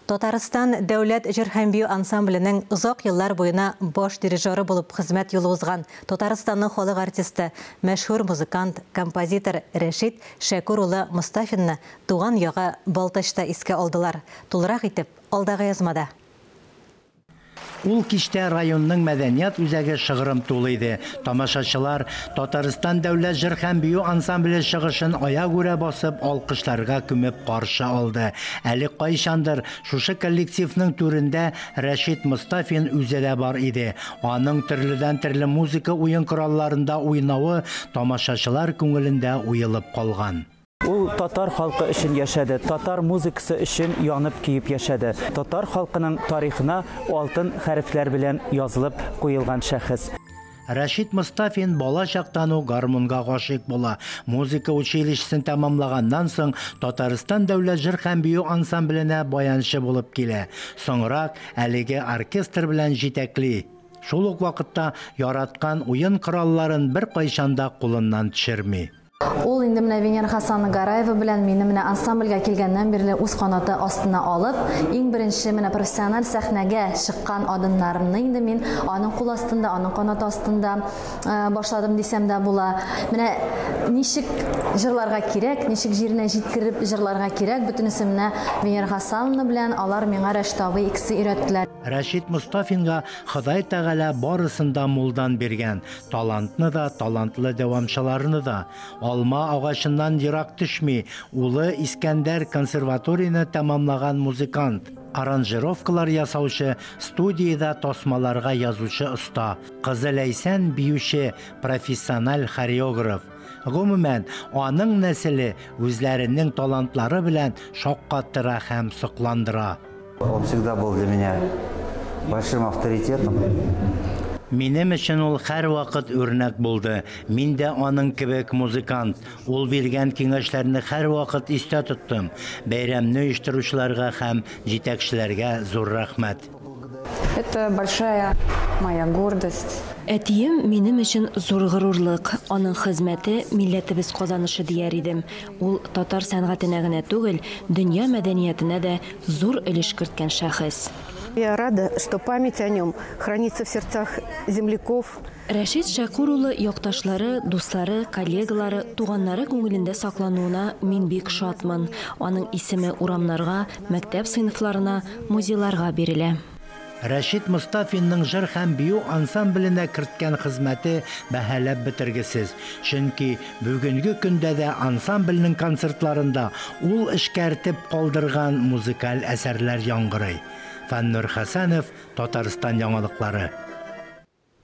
Татарстан дәүләт җыр һәм бию ансамбленең озак еллар буена баш дирижеры булып хезмәт юлы узган Татарстанның халык артисты, мәшһүр музыкант, композитор Рәшит Шәкүр улы Мостафинны туган яғы Балтачта искә алдылар. Тулырак итеп алдагы язмада. Ул кичтә районның мәдәният үзәге шыгрым тулы иде. Тамашачылар Татарстан дәүләт җыр һәм бию ансамбле чыгышын аягүрә басып, алкышларга күмеп каршы алды. Әле кайчандыр шушы коллективның түрендә Рәшит Мостафин үзе дә бар иде. Аның төрледән төрле музыка уен коралларында уйнавы тамашачылар күңелендә уелып калган. Ул татар халкы өчен яшәде, татар музыкасы өчен янып киеп яшәде. Татар халкының тарихына алтын хәрефләр белән язылып куелган шәхес. Рәшит Мостафин бала чактан гармунга гашыйк була. Музыка училищесын тәмамлаганнан соң Татарстан дәүләт җыр һәм бию ансамбленә баянчы булып килә. Соңрак әлеге оркестр белән җитәкли. Шул ук вакытта яраткан уен коралларын бер кайчанда кулыннан төшерми. Ул инде менә Венера Хасанова белән мине менә ансамбльгә килгәннән бирле үз канаты астына алып, иң беренче менә профессиональ сәхнәгә чыккан адымнарымны инде мин аның кул астында, аның канаты астында башладым дисәм дә була. Менә ничек җырларга кирәк, ничек җиренә җиткереп җырларга кирәк, бөтенесе менә Венера Хасанова белән алар миңа Рәштабы икесе өйрәттеләр. Рәшит Мостафинга Ходай Тәгалә барысында мулдан биргән, талантны да, талантлы дәвамчыларны да. Алма агачыннан ерак төшми, улы Искәндәр консерваторияны тәмамлаган музыкант. Аранжировкалар ясаучы, студияда тасмаларга язучы оста, кызы Ләйсән биюче, профессиональ хореограф. Гомумән, аның нәселе үзләренең талантлары белән шаккаттыра һәм сокландыра. Он всегда был для меня большим авторитетом. Минем өчен ул һәр вакыт үрнәк булды. Мин дә аның кебек музыкант. Ул биргән киңәшләрне һәр вакыт истә тоттым. Бәйрәмне оештыручыларга һәм җитәкчеләргә зур рәхмәт. Это большая моя гордость. Әтием минем өчен зур горурлык. Аның хезмәте милләтебез казанышы дияр идем. Ул татар сәнгатенә генә түгел, дөнья мәдәниятенә дә зур өлеш керткән шәхес. Я рада, что память о нем хранится в сердцах земляков. Рәшит Шәкүр улы якташлары, дуслары, коллегалары, туганнары күңелендә саклануына мин бик шатмын. Аның исеме урамнарга, мәктәп сыйныфларына, музейларга бирелә. Рәшит Мостафинның җыр һәм бию ансамбленә керткән хезмәте бәһаләп бетергесез. Чөнки бүгенге көндә дә ансамбленең концертларында ул эшкәртеп калдырган музыкаль әсәрләр яңгырый. Фәннур Хәсәнов, Татарстан яңалыклары.